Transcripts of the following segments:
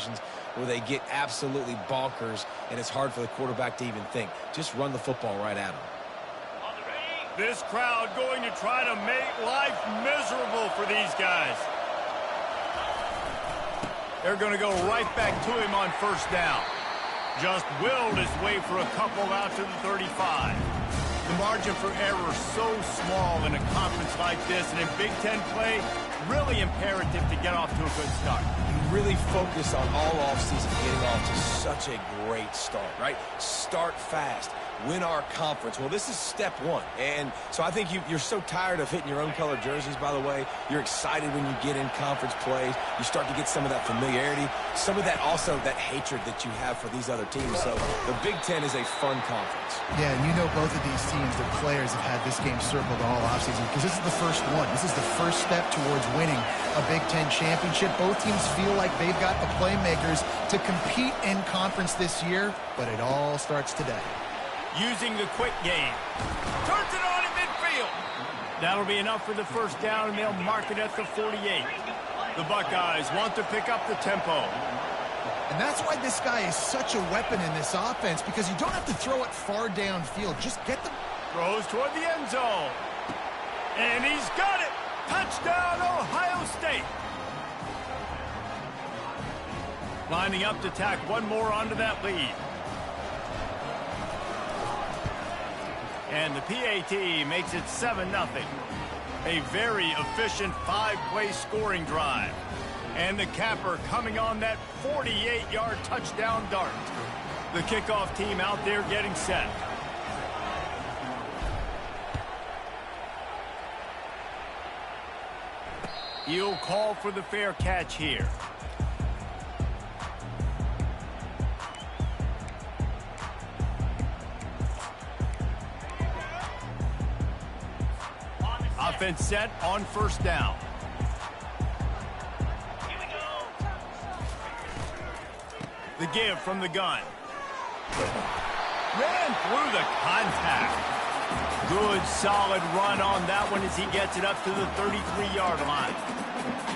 situations where they get absolutely bonkers, and it's hard for the quarterback to even think. Just run the football right at them. This crowd going to try to make life miserable for these guys. They're going to go right back to him on first down. Just willed his way for a couple out to the 35. The margin for error is so small in a conference like this, and in Big Ten play, really imperative to get off to a good start. Really focus on all offseason getting off to such a great start, right? Start fast. Win our conference. Well, this is step one. And so I think you're so tired of hitting your own color jerseys, by the way. You're excited when you get in conference plays. You start to get some of that familiarity, some of that also that hatred that you have for these other teams. So the Big Ten is a fun conference. Yeah, and you know both of these teams, the players have had this game circled all offseason because this is the first one. This is the first step towards winning a Big Ten championship. Both teams feel like they've got the playmakers to compete in conference this year, but it all starts today. Using the quick game. Turns it on in midfield. That'll be enough for the first down, and they'll mark it at the 48. The Buckeyes want to pick up the tempo. And that's why this guy is such a weapon in this offense, because you don't have to throw it far downfield. Just get the... Throws toward the end zone. And he's got it. Touchdown, Ohio State. Lining up to tack one more onto that lead. And the PAT makes it 7-0. A very efficient 5-play scoring drive. And the capper coming on that 48-yard touchdown dart. The kickoff team out there getting set. He'll call for the fair catch here. Offense set on first down. The give from the gun. Ran through the contact. Good solid run on that one as he gets it up to the 33-yard line.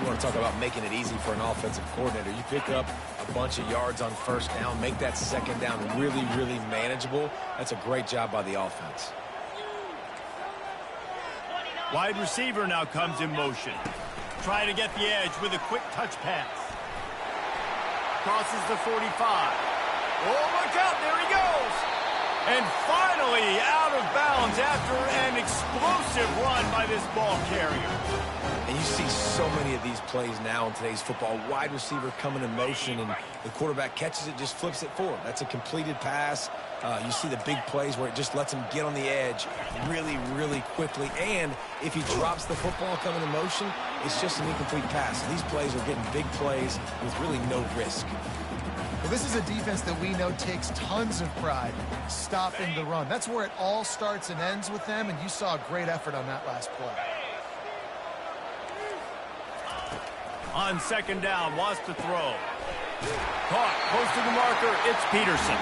You want to talk about making it easy for an offensive coordinator. You pick up a bunch of yards on first down, make that second down really, really manageable. That's a great job by the offense. Wide receiver now comes in motion. Trying to get the edge with a quick touch pass. Crosses the 45. Oh, look out, there he goes. And finally out of bounds after an explosive run by this ball carrier. And you see so many of these plays now in today's football. Wide receiver coming in motion, and the quarterback catches it, just flips it forward. That's a completed pass. You see the big plays where it just lets him get on the edge really, really quickly. And if he drops the football coming in motion, it's just an incomplete pass. So these plays are getting big plays with really no risk. Well, this is a defense that we know takes tons of pride stopping the run. That's where it all starts and ends with them, and you saw a great effort on that last play. On second down, wants to throw. Caught, close to the marker, it's Peterson.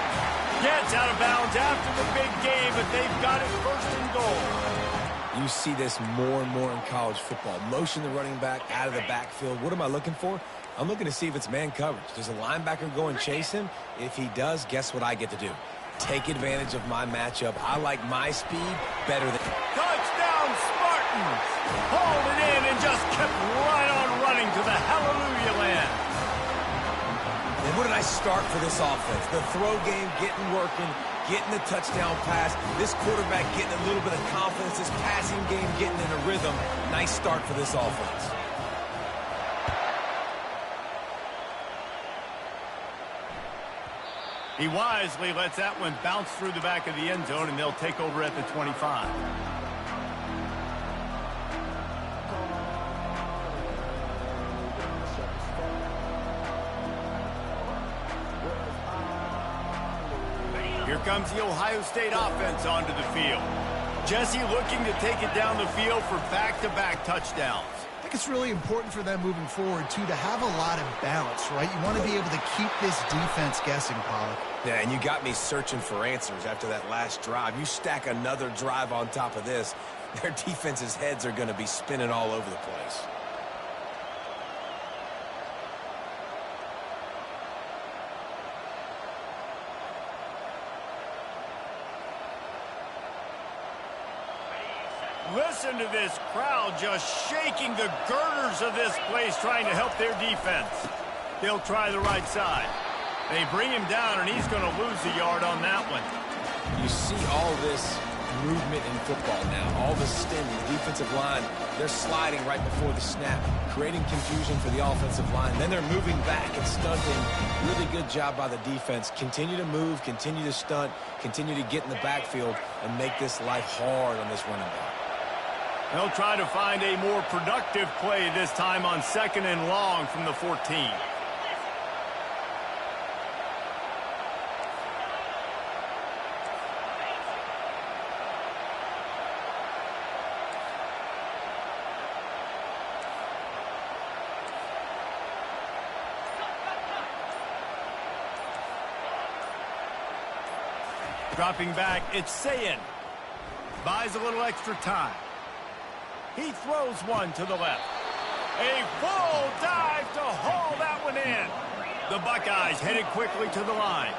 Gets out of bounds after the big game, but they've got it first and goal. You see this more and more in college football. Motion the running back out of the backfield. What am I looking for? I'm looking to see if it's man coverage. Does a linebacker go and chase him? If he does, guess what I get to do? Take advantage of my matchup. I like my speed better than... Touchdown, Spartans! Hauled it in and just kept right on running to the hallelujah land. And what did I start for this offense? The throw game getting working, getting the touchdown pass. This quarterback getting a little bit of confidence. This passing game getting in a rhythm. Nice start for this offense. He wisely lets that one bounce through the back of the end zone, and they'll take over at the 25. Here comes the Ohio State offense onto the field. Jesse looking to take it down the field for back-to-back touchdowns. I think it's really important for them moving forward, too, to have a lot of balance, right? You want to be able to keep this defense guessing, Pollock. Yeah, and you got me searching for answers after that last drive. You stack another drive on top of this, their defense's heads are going to be spinning all over the place. Listen to this crowd just shaking the girders of this place trying to help their defense. They'll try the right side. They bring him down, and he's going to lose a yard on that one. You see all this movement in football now. All the stem, the defensive line, they're sliding right before the snap, creating confusion for the offensive line. Then they're moving back and stunting. Really good job by the defense. Continue to move, continue to stunt, continue to get in the backfield, and make this life hard on this running back. They'll try to find a more productive play this time on 2nd and long from the 14. Dropping back, it's Sayin. Buys a little extra time. He throws one to the left. A full dive to haul that one in. The Buckeyes headed quickly to the line.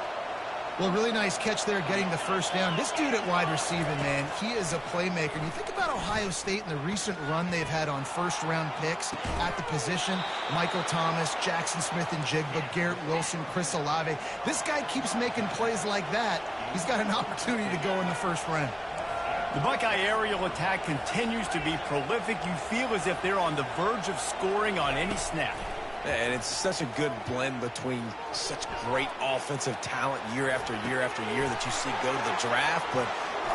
Well, really nice catch there getting the first down. This dude at wide receiver, man, he is a playmaker. And you think about Ohio State and the recent run they've had on first-round picks at the position. Michael Thomas, Jackson Smith-Njigba, Garrett Wilson, Chris Olave. This guy keeps making plays like that. He's got an opportunity to go in the first round. The Buckeye aerial attack continues to be prolific. You feel as if they're on the verge of scoring on any snap. And it's such a good blend between such great offensive talent year after year after year that you see go to the draft, but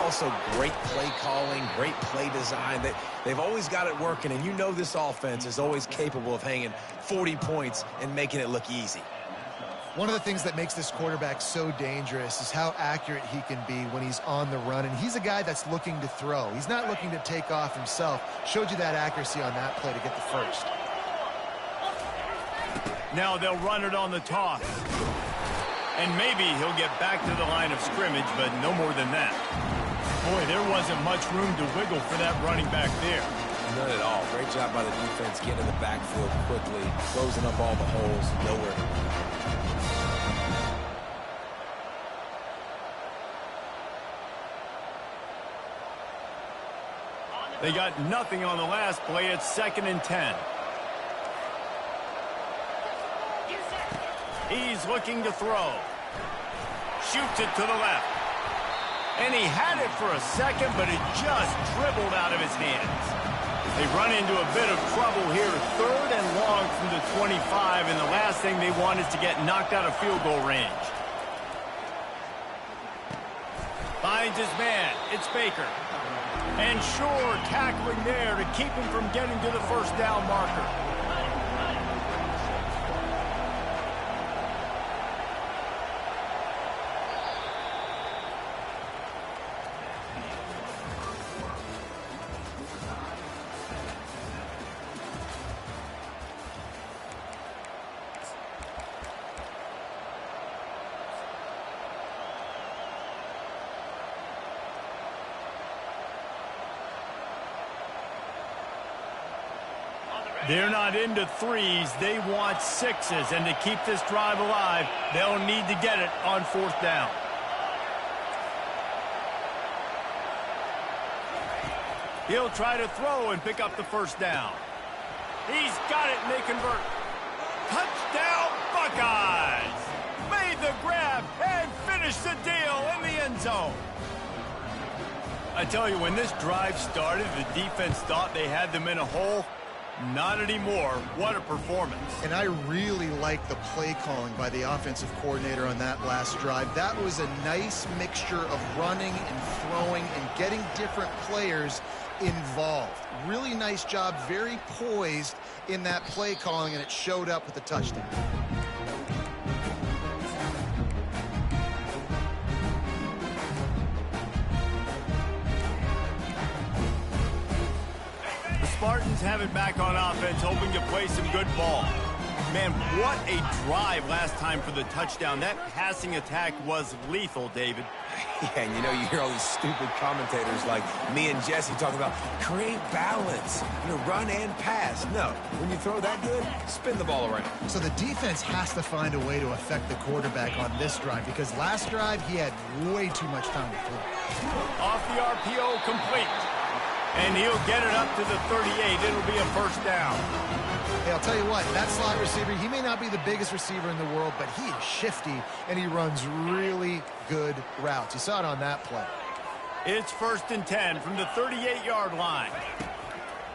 also great play calling, great play design. They've always got it working, and you know this offense is always capable of hanging 40 points and making it look easy. One of the things that makes this quarterback so dangerous is how accurate he can be when he's on the run. And he's a guy that's looking to throw. He's not looking to take off himself. Showed you that accuracy on that play to get the first. Now they'll run it on the toss. And maybe he'll get back to the line of scrimmage, but no more than that. Boy, there wasn't much room to wiggle for that running back there. None at all. Great job by the defense getting in the backfield quickly, closing up all the holes, nowhere to run. They got nothing on the last play. It's 2nd and 10. He's looking to throw. Shoots it to the left. And he had it for a second, but it just dribbled out of his hands. They run into a bit of trouble here. 3rd and long from the 25, and the last thing they want is to get knocked out of field goal range. Finds his man. It's Baker. And sure, tackling there to keep him from getting to the first down marker. They're not into threes. They want sixes. And to keep this drive alive, they'll need to get it on 4th down. He'll try to throw and pick up the first down. He's got it, and they convert. Touchdown, Buckeyes! Made the grab and finished the deal in the end zone. I tell you, when this drive started, the defense thought they had them in a hole. Not anymore. What a performance. And I really like the play calling by the offensive coordinator on that last drive. That was a nice mixture of running and throwing and getting different players involved. Really nice job, very poised in that play calling, and it showed up with the touchdown. Spartans have it back on offense, hoping to play some good ball. Man, what a drive last time for the touchdown. That passing attack was lethal, David. Yeah, and you know, you hear all these stupid commentators like me and Jesse talking about create balance, run and pass. No, when you throw that good, spin the ball around. So the defense has to find a way to affect the quarterback on this drive, because last drive he had way too much time to throw. Off the RPO, complete. And he'll get it up to the 38. It'll be a first down. Hey, I'll tell you what, that slot receiver, he may not be the biggest receiver in the world, but he is shifty, and he runs really good routes. You saw it on that play. It's 1st and 10 from the 38-yard line.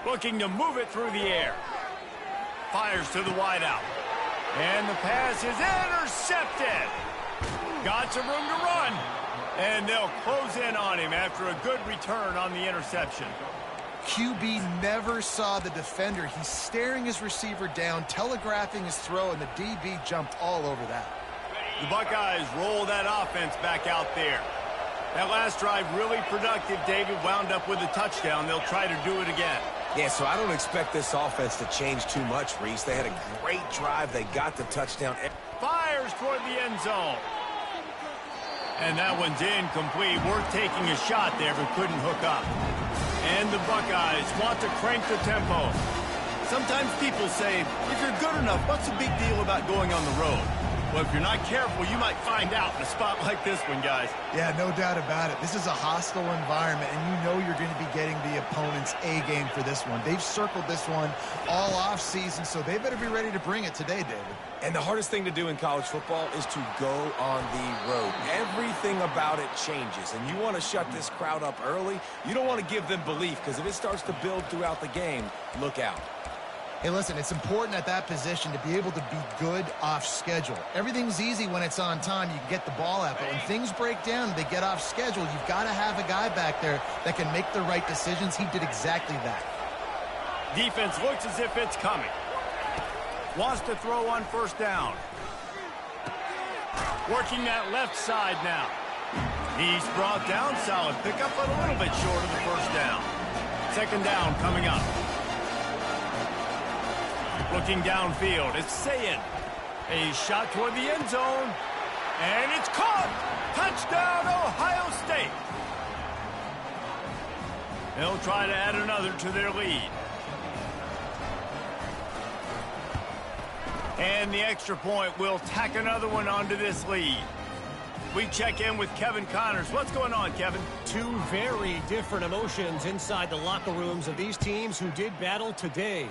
Looking to move it through the air. Fires to the wideout. And the pass is intercepted. Got some room to run. And they'll close in on him after a good return on the interception. QB never saw the defender. He's staring his receiver down, telegraphing his throw, and the DB jumped all over that. The Buckeyes roll that offense back out there. That last drive really productive. David wound up with a touchdown. They'll try to do it again. Yeah, so I don't expect this offense to change too much, Reese. They had a great drive. They got the touchdown. Fires toward the end zone. And that one's incomplete. Worth taking a shot there, but couldn't hook up. And the Buckeyes want to crank the tempo. Sometimes people say, if you're good enough, what's the big deal about going on the road? Well, if you're not careful, you might find out in a spot like this one, guys. Yeah, no doubt about it. This is a hostile environment, and you know you're going to be getting the opponent's A game for this one. They've circled this one all offseason, so they better be ready to bring it today, David. And the hardest thing to do in college football is to go on the road. Everything about it changes, and you want to shut this crowd up early. You don't want to give them belief, because if it starts to build throughout the game, look out. Hey, listen, it's important at that position to be able to be good off schedule. Everything's easy when it's on time. You can get the ball out, but when things break down, they get off schedule. You've got to have a guy back there that can make the right decisions. He did exactly that. Defense looks as if it's coming. Wants to throw on 1st down. Working that left side now. He's brought down. Solid pickup, but a little bit short of the 1st down. 2nd down coming up. Looking downfield, it's Sayin. A shot toward the end zone. And it's caught! Touchdown, Ohio State! They'll try to add another to their lead. And the extra point will tack another one onto this lead. We check in with Kevin Connors. What's going on, Kevin? Two very different emotions inside the locker rooms of these teams who did battle today.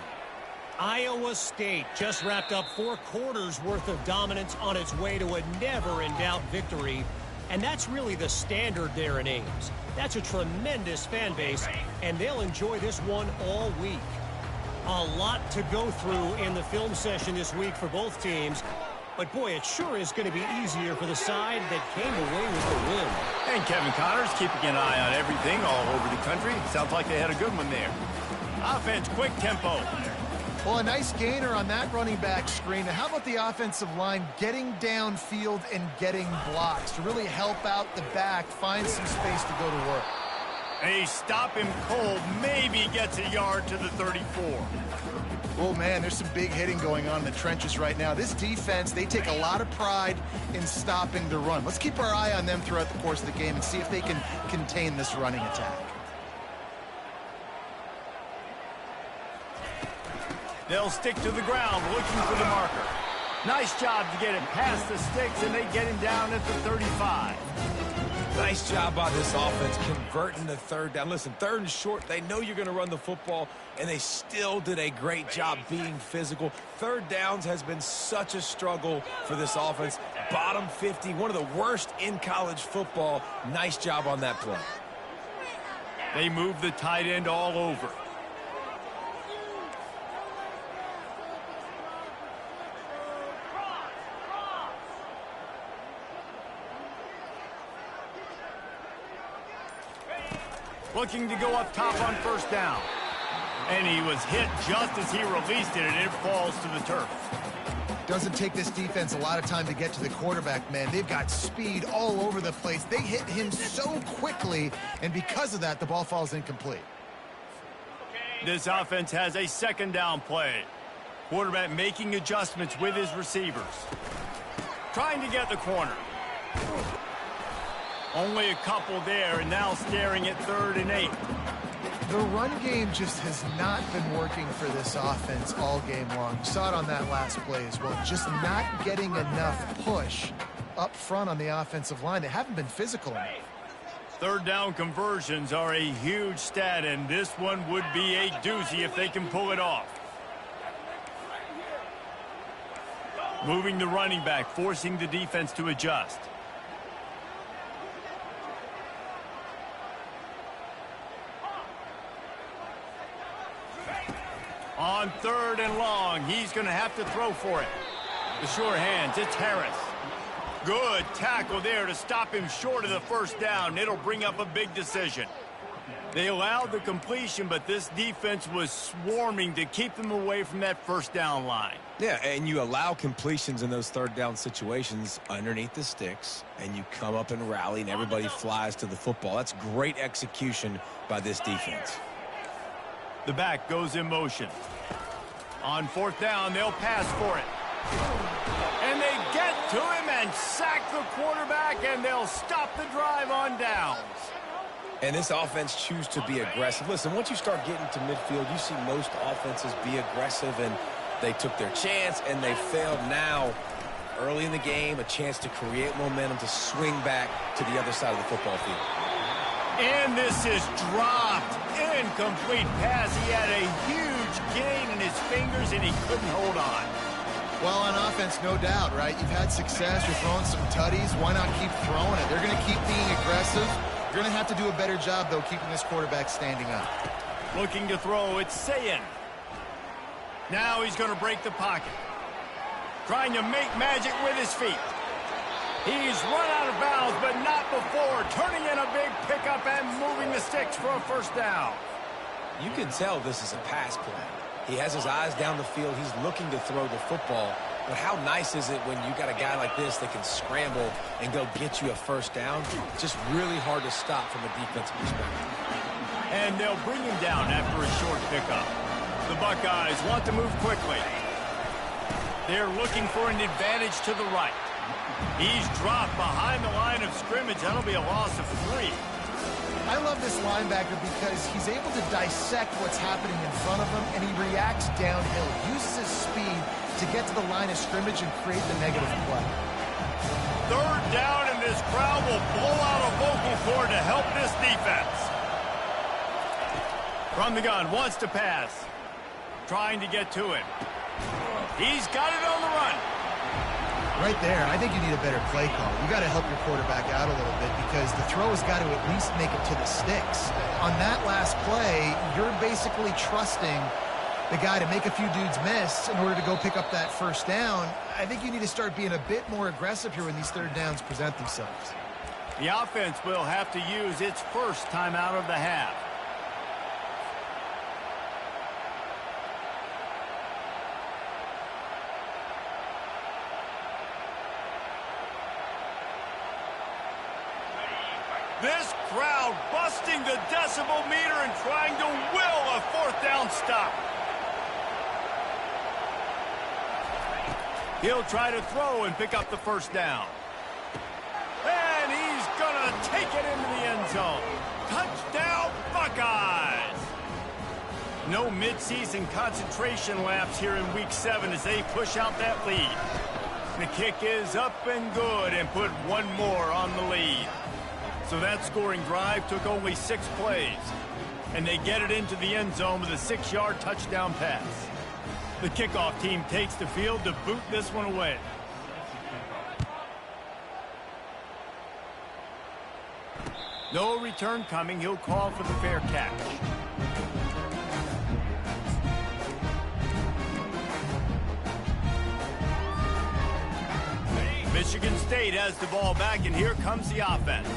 Iowa State just wrapped up 4 quarters worth of dominance on its way to a never-in-doubt victory. And that's really the standard there in Ames. That's a tremendous fan base, and they'll enjoy this one all week. A lot to go through in the film session this week for both teams. But, boy, it sure is going to be easier for the side that came away with the win. And Kevin Connors keeping an eye on everything all over the country. Sounds like they had a good one there. Offense, quick tempo. Well, a nice gainer on that running back screen. And how about the offensive line getting downfield and getting blocks to really help out the back, find some space to go to work? They stop him cold, maybe gets a yard to the 34. Oh, man, there's some big hitting going on in the trenches right now. This defense, they take a lot of pride in stopping the run. Let's keep our eye on them throughout the course of the game and see if they can contain this running attack. They'll stick to the ground looking for the marker. Nice job to get it past the sticks, and they get him down at the 35. Nice job by this offense converting the 3rd down. Listen, 3rd and short, they know you're going to run the football, and they still did a great job being physical. 3rd downs has been such a struggle for this offense. Bottom 50, one of the worst in college football. Nice job on that play. They move the tight end all over. Looking to go up top on 1st down. And he was hit just as he released it, and it falls to the turf. Doesn't take this defense a lot of time to get to the quarterback, man. They've got speed all over the place. They hit him so quickly, and because of that, the ball falls incomplete. This offense has a 2nd down play. Quarterback making adjustments with his receivers. Trying to get the corner. Only a couple there, and now staring at 3rd and 8. The run game just has not been working for this offense all game long. You saw it on that last play as well. Just not getting enough push up front on the offensive line. They haven't been physical enough. Third down conversions are a huge stat, and this one would be a doozy if they can pull it off. Moving the running back, forcing the defense to adjust. On 3rd and long, he's going to have to throw for it. The sure hands, it's Harris. Good tackle there to stop him short of the first down. It'll bring up a big decision. They allowed the completion, but this defense was swarming to keep them away from that first down line. Yeah, and you allow completions in those third down situations underneath the sticks, and you come up and rally, and everybody flies to the football. That's great execution by this defense. The back goes in motion. On 4th down, they'll pass for it. And they get to him and sack the quarterback, and they'll stop the drive on downs. And this offense chooses to be aggressive. Listen, once you start getting to midfield, you see most offenses be aggressive, and they took their chance, and they failed. Now, early in the game, a chance to create momentum to swing back to the other side of the football field. And this is dropped. Incomplete pass. He had a huge gain in his fingers, and he couldn't hold on. Well, on offense, no doubt, right? You've had success. You're throwing some tutties. Why not keep throwing it? They're going to keep being aggressive. You're going to have to do a better job, though, keeping this quarterback standing up. Looking to throw, it's Sayin. Now he's going to break the pocket. Trying to make magic with his feet. He's run out of bounds, but not before. Turning in a big pickup and moving the sticks for a first down. You can tell this is a pass play. He has his eyes down the field. He's looking to throw the football. But how nice is it when you got a guy like this that can scramble and go get you a first down? Just really hard to stop from a defensive perspective. And they'll bring him down after a short pickup. The Buckeyes want to move quickly. They're looking for an advantage to the right. He's dropped behind the line of scrimmage. That'll be a loss of 3. I love this linebacker because he's able to dissect what's happening in front of him, and he reacts downhill, uses his speed to get to the line of scrimmage and create the negative play. 3rd down, and this crowd will blow out a vocal cord to help this defense. From the gun, wants to pass. Trying to get to him. He's got it on the run. Right there, I think you need a better play call. You got to help your quarterback out a little bit because the throw has got to at least make it to the sticks. On that last play, you're basically trusting the guy to make a few dudes miss in order to go pick up that first down. I think you need to start being a bit more aggressive here when these third downs present themselves. The offense will have to use its first timeout of the half. This crowd busting the decibel meter and trying to will a 4th down stop. He'll try to throw and pick up the first down. And he's going to take it into the end zone. Touchdown, Buckeyes! No midseason concentration laps here in Week 7 as they push out that lead. The kick is up and good and put one more on the lead. So that scoring drive took only 6 plays. And they get it into the end zone with a 6-yard touchdown pass. The kickoff team takes the field to boot this one away. No return coming. He'll call for the fair catch. Michigan State has the ball back, and here comes the offense.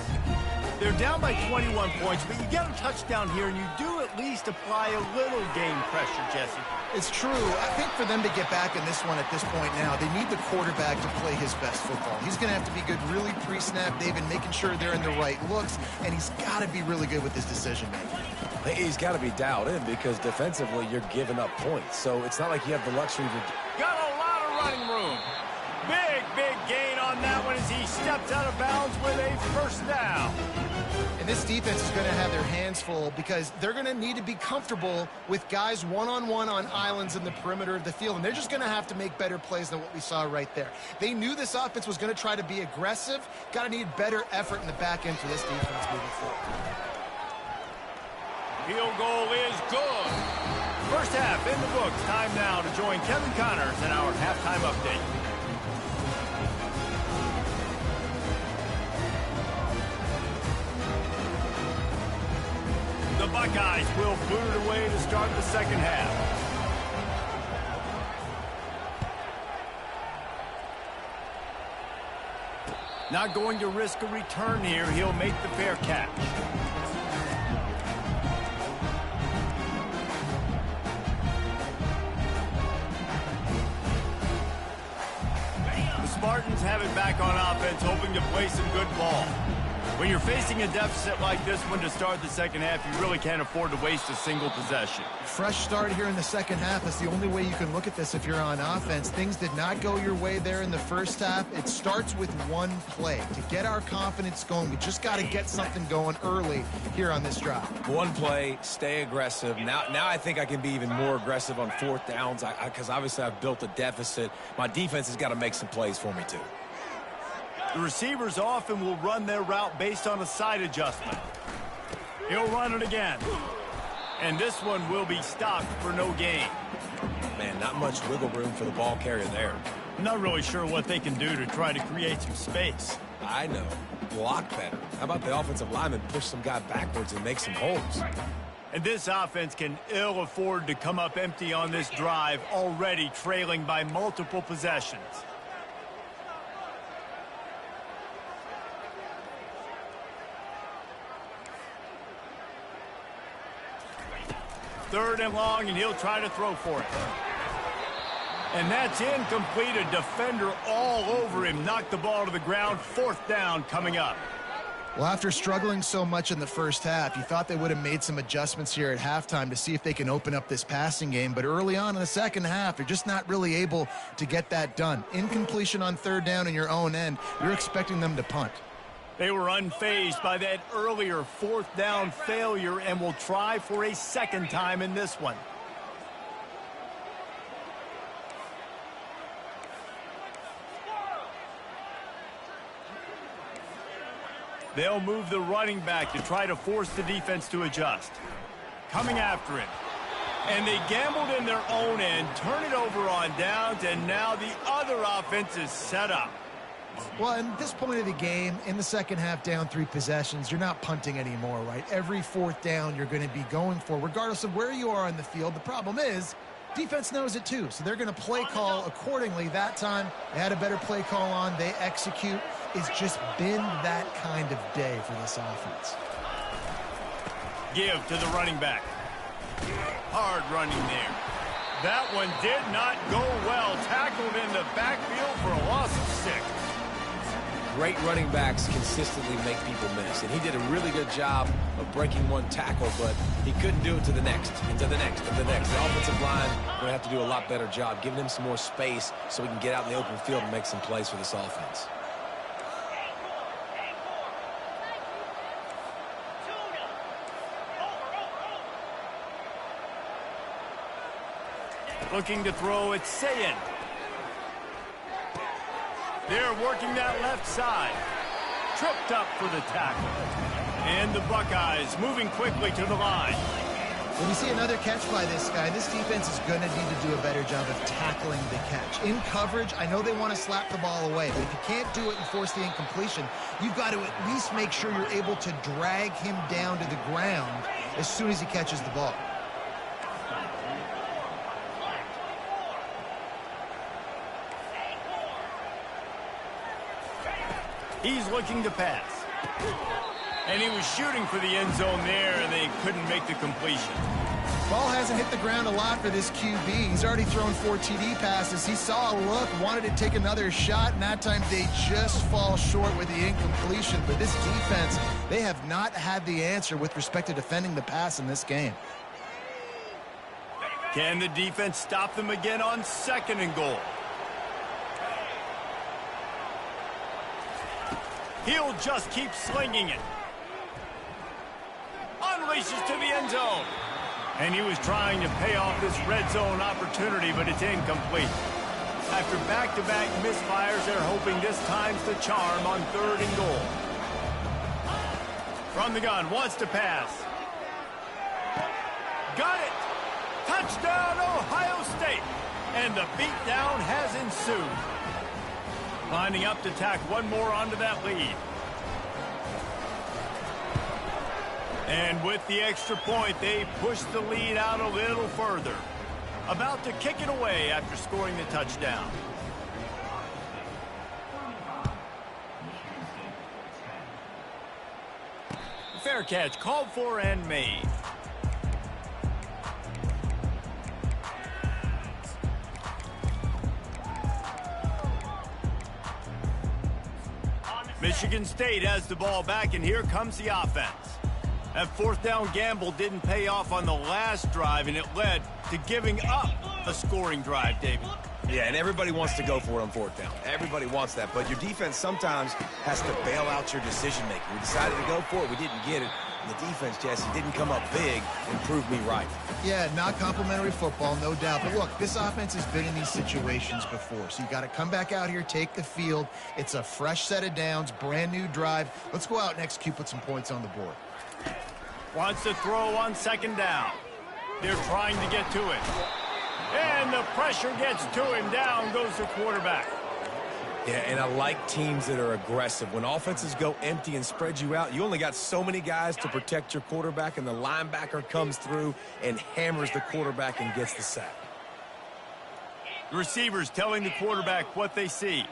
They're down by 21 points, but you get a touchdown here, and you do at least apply a little game pressure, Jesse. It's true. I think for them to get back in this one at this point now, they need the quarterback to play his best football. He's going to have to be good really pre-snap, David, making sure they're in the right looks, and he's got to be really good with his decision-making. He's got to be dialed in because defensively you're giving up points. So it's not like you have the luxury to... Got a lot of running room. Big gain on that one as as he steps out of bounds with a first down. And this defense is going to have their hands full because they're going to need to be comfortable with guys one-on-one on islands in the perimeter of the field. And they're just going to have to make better plays than what we saw right there. They knew this offense was going to try to be aggressive. Got to need better effort in the back end for this defense moving forward. Field goal is good. First half in the books. Time now to join Kevin Connors in our halftime update. The Buckeyes will boot it away to start the second half. Not going to risk a return here. He'll make the fair catch. The Spartans have it back on offense, hoping to play some good ball. When you're facing a deficit like this one to start the second half, you really can't afford to waste a single possession. Fresh start here in the second half. That's the only way you can look at this if you're on offense. Things did not go your way there in the first half. It starts with one play. To get our confidence going, we just got to get something going early here on this drive. One play, stay aggressive. Now I think I can be even more aggressive on fourth downs because obviously I've built a deficit. My defense has got to make some plays for me too. The receivers often will run their route based on a side adjustment. He'll run it again. And this one will be stopped for no gain. Man, not much wiggle room for the ball carrier there. I'm not really sure what they can do to try to create some space. I know. Block better. How about the offensive lineman push some guy backwards and make some holes? And this offense can ill afford to come up empty on this drive, already trailing by multiple possessions. Third and long, and he'll try to throw for it. And that's incomplete. A defender all over him. Knocked the ball to the ground. Fourth down coming up. Well, after struggling so much in the first half, you thought they would have made some adjustments here at halftime to see if they can open up this passing game. But early on in the second half, they're just not really able to get that done. Incompletion on third down in your own end, you're expecting them to punt. They were unfazed by that earlier fourth down failure and will try for a second time in this one. They'll move the running back to try to force the defense to adjust. Coming after him. And they gambled in their own end, turn it over on downs, and now the other offense is set up. Well, at this point of the game, in the second half, down 3 possessions, you're not punting anymore, right? Every fourth down you're going to be going for, regardless of where you are on the field. The problem is, defense knows it too, so they're going to play call accordingly. That time, they had a better play call on. They execute. It's just been that kind of day for this offense. Give to the running back. Hard running there. That one did not go well. Tackled in the backfield for a loss of 6. Great running backs consistently make people miss, and he did a really good job of breaking one tackle, but he couldn't do it to the next, and to the next, and the next. The offensive line going to have to do a lot better job, giving him some more space so we can get out in the open field and make some plays for this offense. Looking to throw, it's Sayin. They're working that left side. Tripped up for the tackle. And the Buckeyes moving quickly to the line. When you see another catch by this guy, this defense is going to need to do a better job of tackling the catch. In coverage, I know they want to slap the ball away, but if you can't do it and force the incompletion, you've got to at least make sure you're able to drag him down to the ground as soon as he catches the ball. He's looking to pass. And he was shooting for the end zone there, and they couldn't make the completion. Ball hasn't hit the ground a lot for this QB. He's already thrown 4 TD passes. He saw a look, wanted to take another shot, and that time they just fall short with the incompletion. But this defense, they have not had the answer with respect to defending the pass in this game. Can the defense stop them again on 2nd and goal? He'll just keep slinging it. Unleashes to the end zone. And he was trying to pay off this red zone opportunity, but it's incomplete. After back-to-back misfires, they're hoping this time's the charm on 3rd and goal. From the gun, wants to pass. Got it! Touchdown, Ohio State! And the beatdown has ensued. Lining up to tack one more onto that lead. And with the extra point, they push the lead out a little further. About to kick it away after scoring the touchdown. Fair catch called for and made. Michigan State has the ball back, and here comes the offense. That 4th down gamble didn't pay off on the last drive, and it led to giving up a scoring drive, David. Yeah, and everybody wants to go for it on 4th down. Everybody wants that, but your defense sometimes has to bail out your decision-making. We decided to go for it. We didn't get it. And the defense, Jesse, didn't come up big and prove me right. Yeah, not complimentary football, no doubt. But look, this offense has been in these situations before. So you got to come back out here, take the field. It's a fresh set of downs, brand new drive. Let's go out and execute, put some points on the board. Wants to throw on 2nd down. They're trying to get to it. And the pressure gets to him. Down goes the quarterback. Yeah, and I like teams that are aggressive. When offenses go empty and spread you out, you only got so many guys to protect your quarterback, and the linebacker comes through and hammers the quarterback and gets the sack. The receivers telling the quarterback what they see.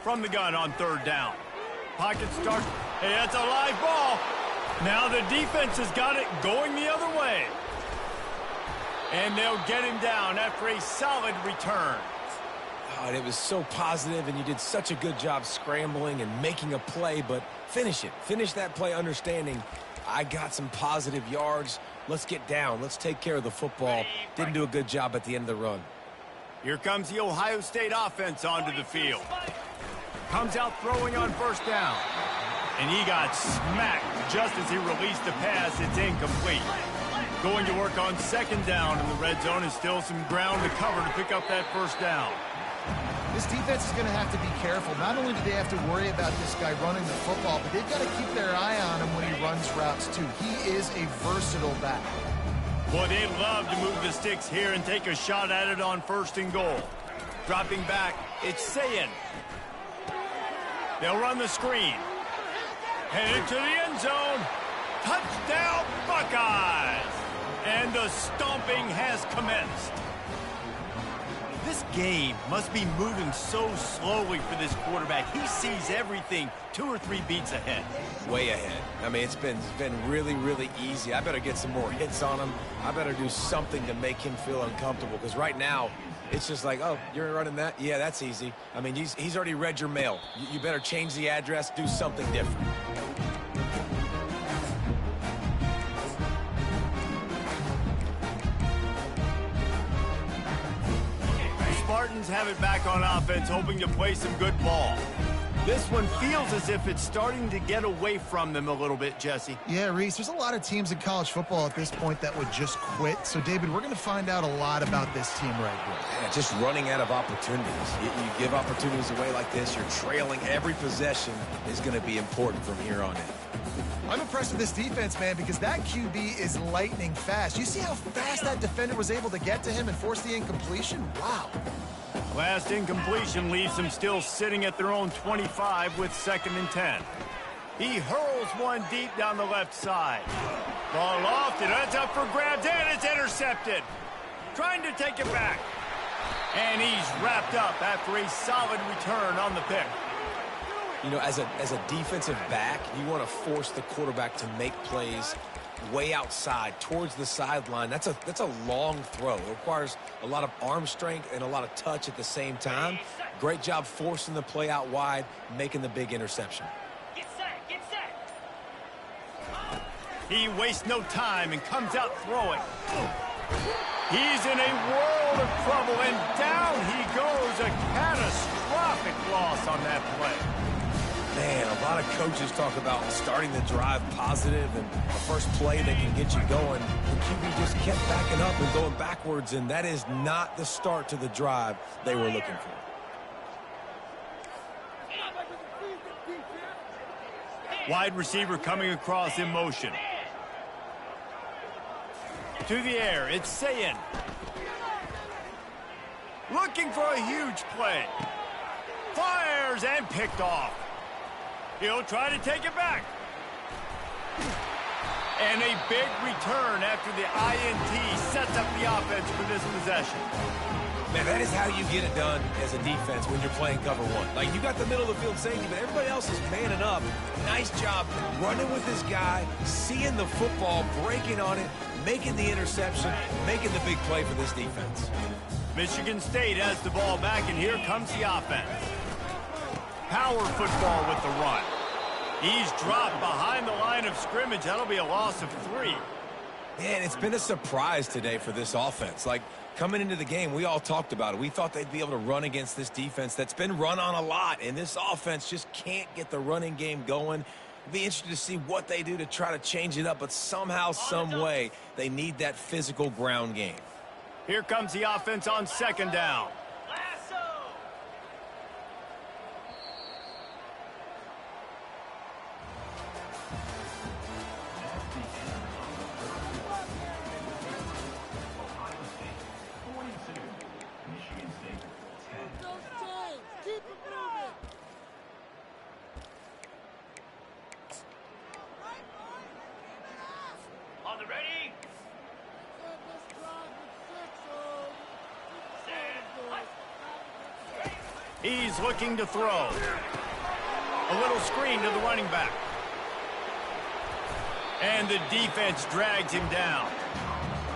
From the gun on 3rd down. Pocket start. Hey, that's a live ball. Now the defense has got it going the other way. And they'll get him down after a solid return. Oh, and it was so positive, and you did such a good job scrambling and making a play, but finish it. Finish that play understanding I got some positive yards. Let's get down. Let's take care of the football. Didn't do a good job at the end of the run. Here comes the Ohio State offense onto the field. Comes out throwing on 1st down. And he got smacked just as he released the pass. It's incomplete. Going to work on 2nd down in the red zone, and still some ground to cover to pick up that 1st down. This defense is going to have to be careful. Not only do they have to worry about this guy running the football, but they've got to keep their eye on him when he runs routes too. He is a versatile back. Boy, they love to move the sticks here and take a shot at it on 1st and goal. Dropping back, it's Sayin. They'll run the screen. Headed to the end zone. Touchdown, Buckeyes! And the stomping has commenced. This game must be moving so slowly for this quarterback. He sees everything 2 or 3 beats ahead. Way ahead. I mean, it's been really, really easy. I better get some more hits on him. I better do something to make him feel uncomfortable, because right now, it's just like, oh, you're running that? Yeah, that's easy. I mean, he's already read your mail. You better change the address, do something different. The Spartans have it back on offense, hoping to play some good ball. This one feels as if it's starting to get away from them a little bit, Jesse. Yeah, Reese, there's a lot of teams in college football at this point that would just quit. So, David, we're going to find out a lot about this team right here. Yeah, just running out of opportunities. You give opportunities away like this, you're trailing. Every possession is going to be important from here on in. I'm impressed with this defense, man, because that QB is lightning fast. You see how fast that defender was able to get to him and force the incompletion? Wow. Last incompletion leaves them still sitting at their own 25 with 2nd and 10. He hurls one deep down the left side. Ball lofted, that's up for grabs, and it's intercepted. Trying to take it back. And he's wrapped up after a solid return on the pick. You know, as a defensive back, you want to force the quarterback to make plays way outside towards the sideline. That's a long throw. It requires a lot of arm strength and a lot of touch at the same time. Great job forcing the play out wide, making the big interception. Get set, get set. He wastes no time and comes out throwing. He's in a world of trouble, and down he goes. A catastrophic loss on that play. Man, a lot of coaches talk about starting the drive positive and the first play that can get you going. The QB just kept backing up and going backwards, and that is not the start to the drive they were looking for. Wide receiver coming across in motion. To the air, it's Sayin. Looking for a huge play. Fires and picked off. He'll try to take it back. And a big return after the INT sets up the offense for this possession. Man, that is how you get it done as a defense when you're playing cover one. Like, you got the middle of the field safety, but everybody else is manning up. Nice job running with this guy, seeing the football, breaking on it, making the interception, making the big play for this defense. Michigan State has the ball back, and here comes the offense. Power football with the run. He's dropped behind the line of scrimmage. That'll be a loss of 3. Man, it's been a surprise today for this offense. Like, coming into the game, we all talked about it. We thought they'd be able to run against this defense that's been run on a lot, and this offense just can't get the running game going. It'll be interesting to see what they do to try to change it up, but somehow, some way, they need that physical ground game. Here comes the offense on second down. He's looking to throw. A little screen to the running back. And the defense drags him down.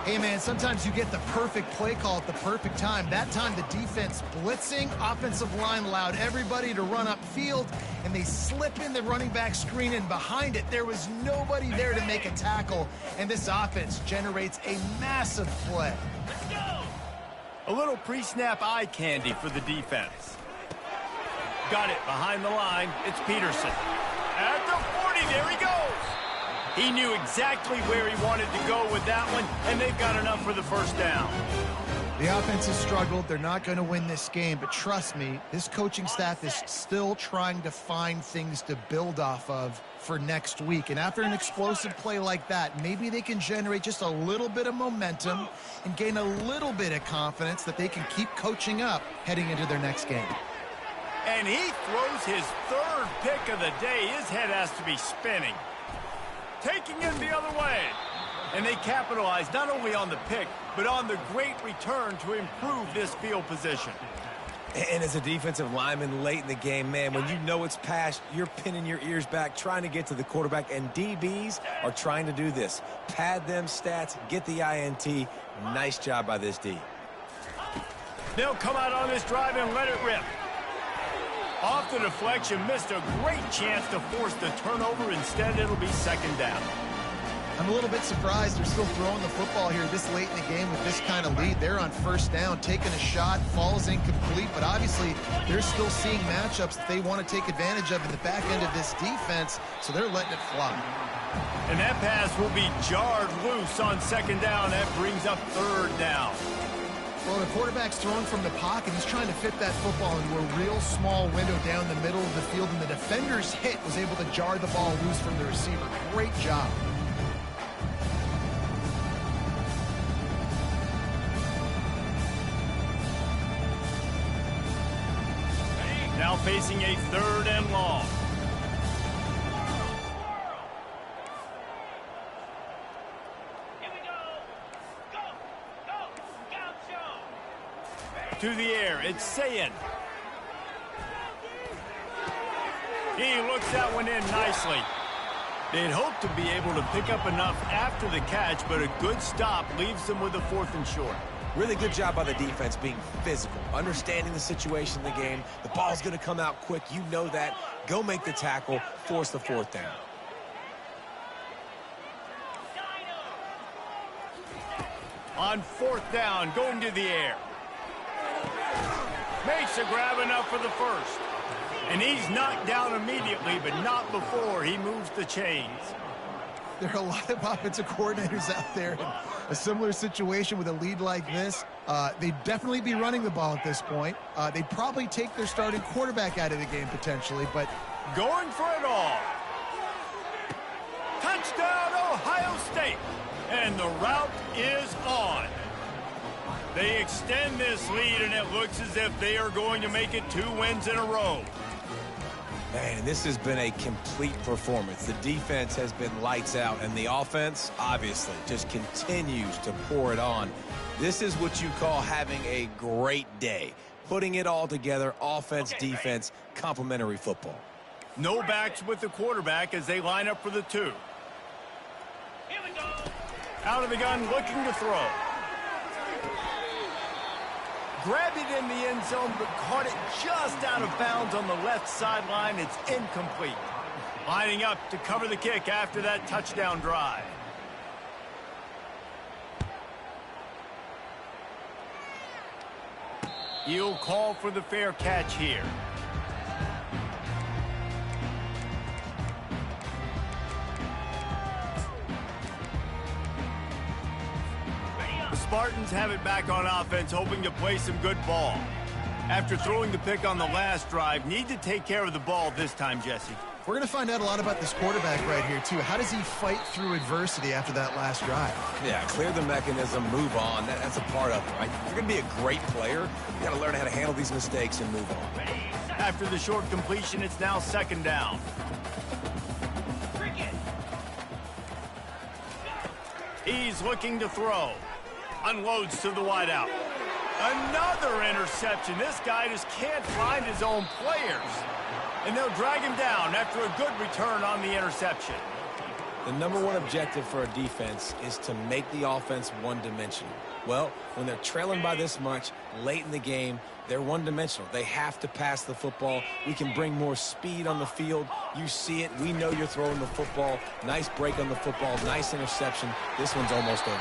Hey, man, sometimes you get the perfect play call at the perfect time. That time, the defense blitzing, offensive line allowed everybody to run upfield, and they slip in the running back screen, and behind it, there was nobody there to make a tackle, and this offense generates a massive play. Let's go. A little pre-snap eye candy for the defense. Got it behind the line. It's Peterson. At the 40, there he goes. He knew exactly where he wanted to go with that one, and they've got enough for the first down. The offense has struggled. They're not going to win this game, but trust me, this coaching staff is still trying to find things to build off of for next week. And after an explosive play like that, maybe they can generate just a little bit of momentum and gain a little bit of confidence that they can keep coaching up heading into their next game. And he throws his third pick of the day. His head has to be spinning. Taking it the other way. And they capitalize not only on the pick, but on the great return to improve this field position. And as a defensive lineman late in the game, man, when you know it's past, you're pinning your ears back, trying to get to the quarterback, and DBs are trying to do this. Pad them stats, get the INT. Nice job by this D. They'll come out on this drive and let it rip. Off the deflection, missed a great chance to force the turnover. Instead, it'll be second down. I'm a little bit surprised they're still throwing the football here this late in the game with this kind of lead. They're on first down, taking a shot, falls incomplete, but obviously they're still seeing matchups that they want to take advantage of in the back end of this defense, so they're letting it fly. And that pass will be jarred loose on second down. That brings up third down. Well, the quarterback's throwing from the pocket. He's trying to fit that football into a real small window down the middle of the field, and the defender's hit was able to jar the ball loose from the receiver. Great job. Now facing a third and long. To the air, it's Sayin. He looks that one in nicely. They'd hoped to be able to pick up enough after the catch, but a good stop leaves them with a 4th and short. Really good job by the defense being physical, understanding the situation in the game. The ball's going to come out quick. You know that. Go make the tackle, force the 4th down. On 4th down, going to the air. Makes a grab enough for the first. And he's knocked down immediately, but not before he moves the chains. There are a lot of offensive coordinators out there in a similar situation with a lead like this. They'd definitely be running the ball at this point. They'd probably take their starting quarterback out of the game potentially, but going for it all. Touchdown, Ohio State. And the route is on. They extend this lead, and it looks as if they are going to make it 2 wins in a row. Man, this has been a complete performance. The defense has been lights out, and the offense, obviously, just continues to pour it on. This is what you call having a great day. Putting it all together, offense, defense, complementary football. No backs with the quarterback as they line up for the 2. Out of the gun, looking to throw. Grabbed it in the end zone, but caught it just out of bounds on the left sideline. It's incomplete. Lining up to cover the kick after that touchdown drive. He'll call for the fair catch here. The Spartans have it back on offense, hoping to play some good ball. After throwing the pick on the last drive, need to take care of the ball this time, Jesse. we're going to find out a lot about this quarterback right here, too. How does he fight through adversity after that last drive? Yeah, clear the mechanism, move on. That's a part of it, right? If you're going to be a great player, you got to learn how to handle these mistakes and move on. After the short completion, it's now 2nd down. He's looking to throw. Unloads to the wideout. Another interception. This guy just can't find his own players. And they'll drag him down after a good return on the interception. The #1 objective for a defense is to make the offense one-dimensional. Well, when they're trailing by this much late in the game, they're one-dimensional. They have to pass the football. We can bring more speed on the field. You see it. We know you're throwing the football. Nice break on the football. Nice interception. This one's almost over.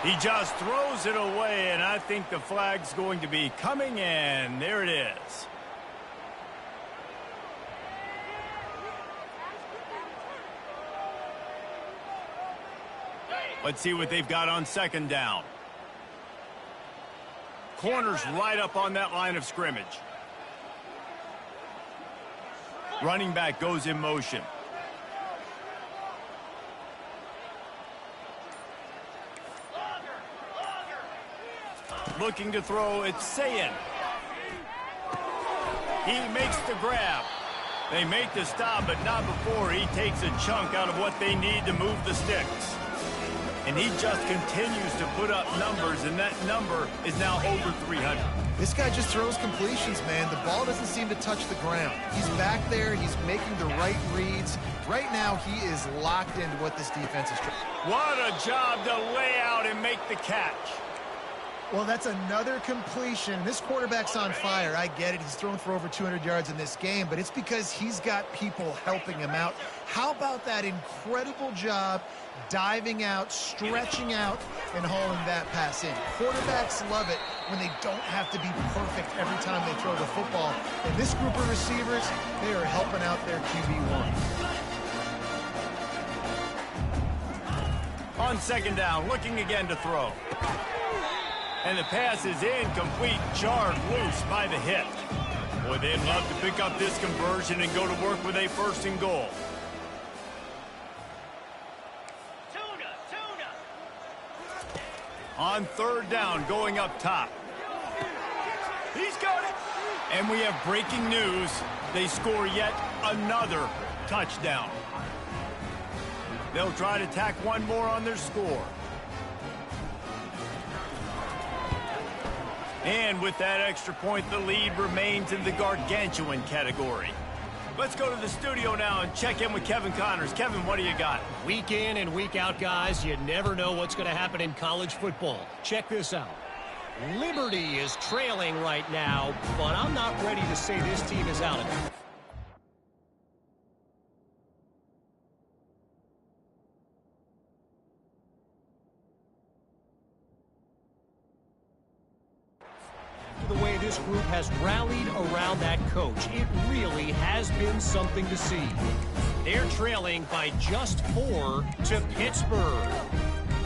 He just throws it away, and I think the flag's going to be coming in. There it is. Let's see what they've got on 2nd down. Corners right up on that line of scrimmage. Running back goes in motion. Looking to throw, it's Sayin. He makes the grab. They make the stop, but not before he takes a chunk out of what they need to move the sticks. And he just continues to put up numbers, and that number is now over 300. This guy just throws completions, man. The ball doesn't seem to touch the ground. He's back there. He's making the right reads. Right now, he is locked into what this defense is trying. What a job to lay out and make the catch. Well, that's another completion. This quarterback's on fire. I get it. He's thrown for over 200 yards in this game, but it's because he's got people helping him out. How about that incredible job diving out, stretching out, and hauling that pass in? Quarterbacks love it when they don't have to be perfect every time they throw the football. And this group of receivers, they are helping out their QB1. On 2nd down, looking again to throw. And the pass is incomplete, jarred loose by the hit. Boy, they'd love to pick up this conversion and go to work with a 1st and goal. On 3rd down, going up top. He's got it. And we have breaking news. They score yet another touchdown. They'll try to tack one more on their score. And with that extra point, the lead remains in the gargantuan category. Let's go to the studio now and check in with Kevin Connors. Kevin, what do you got? Week in and week out, guys, you never know what's going to happen in college football. Check this out. Liberty is trailing right now, but I'm not ready to say this team is out of it. this group has rallied around that coach. It really has been something to see. They're trailing by just 4 to Pittsburgh.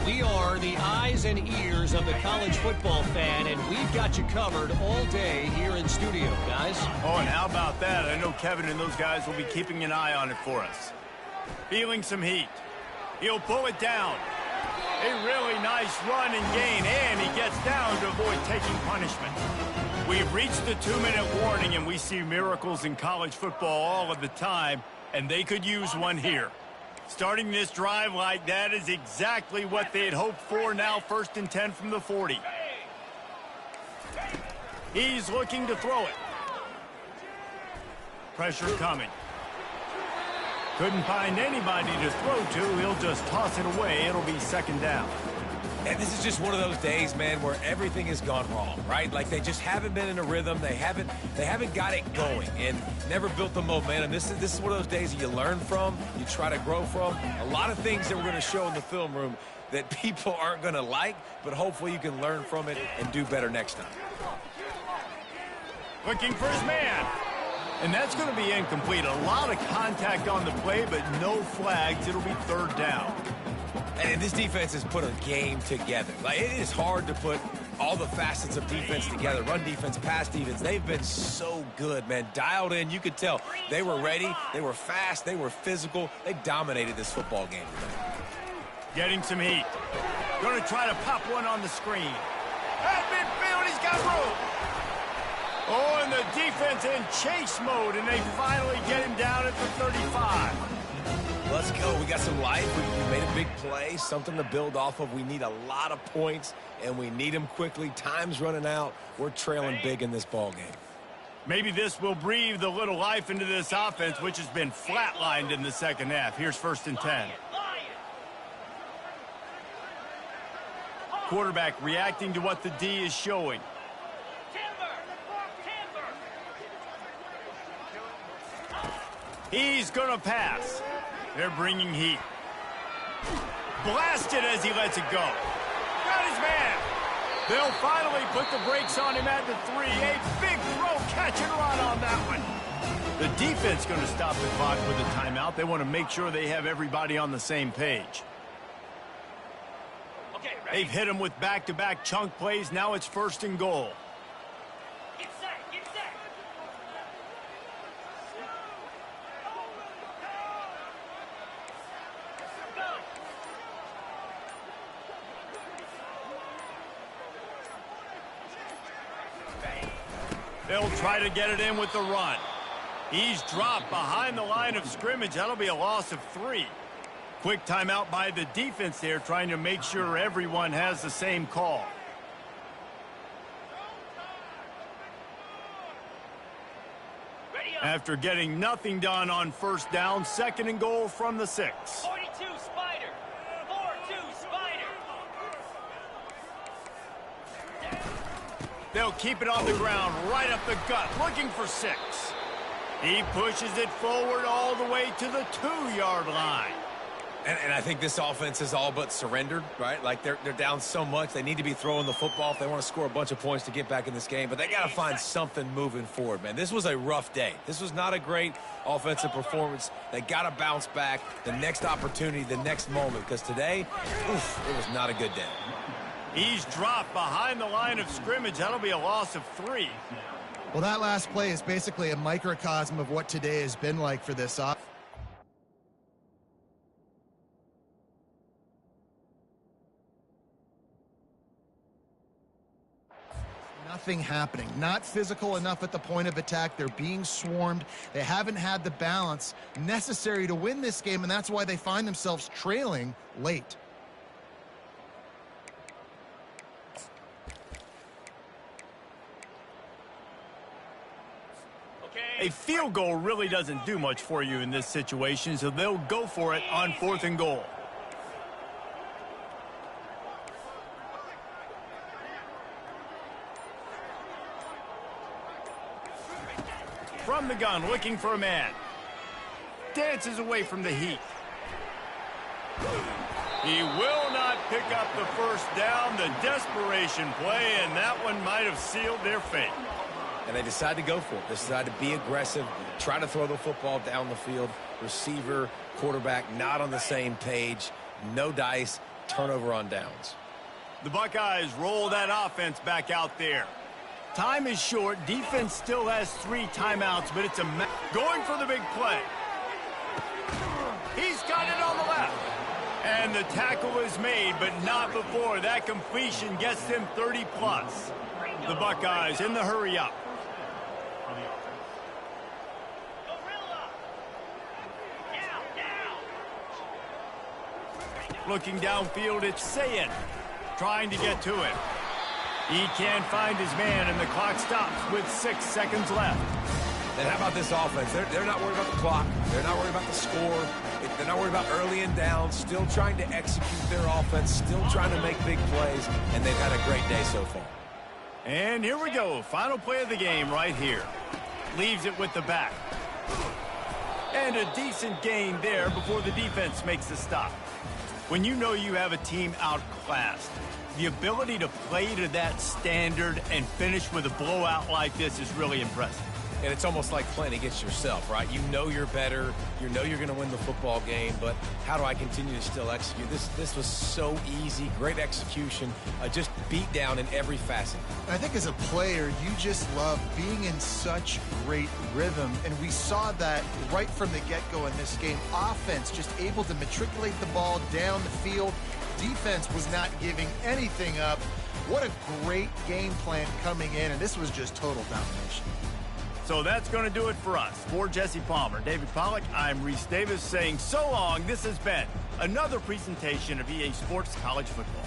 We are the eyes and ears of the college football fan, and we've got you covered all day here in studio, guys. Oh, and how about that? I know Kevin and those guys will be keeping an eye on it for us. Feeling some heat. He'll pull it down. A really nice run and gain, and he gets down to avoid taking punishment. We've reached the 2-minute warning, and we see miracles in college football all of the time, and they could use one here. Starting this drive like that is exactly what they had hoped for. Now 1st and 10 from the 40. He's looking to throw it. Pressure coming. Couldn't find anybody to throw to. He'll just toss it away. It'll be 2nd down. And this is just one of those days, man, where everything has gone wrong, right? Like they just haven't been in a rhythm. They haven't got it going and never built the momentum. This is one of those days that you learn from, you try to grow from. A lot of things that we're going to show in the film room that people aren't going to like, but hopefully you can learn from it and do better next time. Looking for his man. And that's going to be incomplete. A lot of contact on the play, but no flags. It'll be 3rd down. And this defense has put a game together. Like, it is hard to put all the facets of defense together. Run defense, pass defense. They've been so good, man. Dialed in. You could tell they were ready. They were fast. They were physical. They dominated this football game today. Getting some heat. Going to try to pop one on the screen. At midfield, he's got room. Oh, and the defense in chase mode, and they finally get him down at the 35. Let's go. We got some life. We made a big play, something to build off of. We need a lot of points, and we need them quickly. Time's running out. We're trailing big in this ball game. Maybe this will breathe a little life into this offense, which has been flatlined in the 2nd half. Here's 1st and 10. Quarterback reacting to what the D is showing. He's going to pass. They're bringing heat. Blasted as he lets it go. Got his man. They'll finally put the brakes on him at the 3. A big throw, catch and run on that one. The defense going to stop the clock with a timeout. They want to make sure they have everybody on the same page. Okay, they've hit him with back-to-back chunk plays. Now it's 1st and goal. They'll try to get it in with the run. He's dropped behind the line of scrimmage. That'll be a loss of 3. Quick timeout by the defense there, trying to make sure everyone has the same call. After getting nothing done on 1st down, 2nd and goal from the 6. 42 Spider. 4-2 Spider. They'll keep it on the ground, right up the gut, looking for 6. He pushes it forward all the way to the 2-yard line. And I think this offense is all but surrendered, right? Like, they're down so much. They need to be throwing the football if they want to score a bunch of points to get back in this game. But they got to find something moving forward, man. This was a rough day. This was not a great offensive performance. They got to bounce back the next opportunity, the next moment. Because today, oof, it was not a good day. He's dropped behind the line of scrimmage. That'll be a loss of 3. Well, that last play is basically a microcosm of what today has been like for this offense. Nothing happening. Not physical enough at the point of attack. They're being swarmed. They haven't had the balance necessary to win this game, and that's why they find themselves trailing late. A field goal really doesn't do much for you in this situation, so they'll go for it on 4th and goal. From the gun, looking for a man. Dances away from the heat. He will not pick up the 1st down. The desperation play, and that one might have sealed their fate. and they decide to go for it. They decide to be aggressive, try to throw the football down the field. Receiver, quarterback, not on the same page. No dice, turnover on downs. The Buckeyes roll that offense back out there. Time is short. Defense still has 3 timeouts, but it's going for the big play. He's got it on the left. And the tackle is made, but not before that completion gets him 30+. The Buckeyes in the hurry up. Looking downfield, it's Sayin trying to get to it. He can't find his man, and the clock stops with 6 seconds left. And how about this offense? They're not worried about the clock. They're not worried about the score. They're not worried about early and down. Still trying to execute their offense. Still trying to make big plays. And they've had a great day so far. And here we go. Final play of the game right here. Leaves it with the back. And a decent gain there before the defense makes the stop. When you know you have a team outclassed, the ability to play to that standard and finish with a blowout like this is really impressive. And it's almost like playing against yourself, right? You know you're better. You know you're going to win the football game, but how do I continue to still execute? This was so easy. Great execution. Just beat down in every facet. I think as a player, you just love being in such great rhythm, and we saw that right from the get-go in this game. Offense just able to matriculate the ball down the field. Defense was not giving anything up. What a great game plan coming in, and this was just total domination. So that's going to do it for us. For Jesse Palmer, David Pollack, I'm Reese Davis saying so long. This has been another presentation of EA Sports College Football.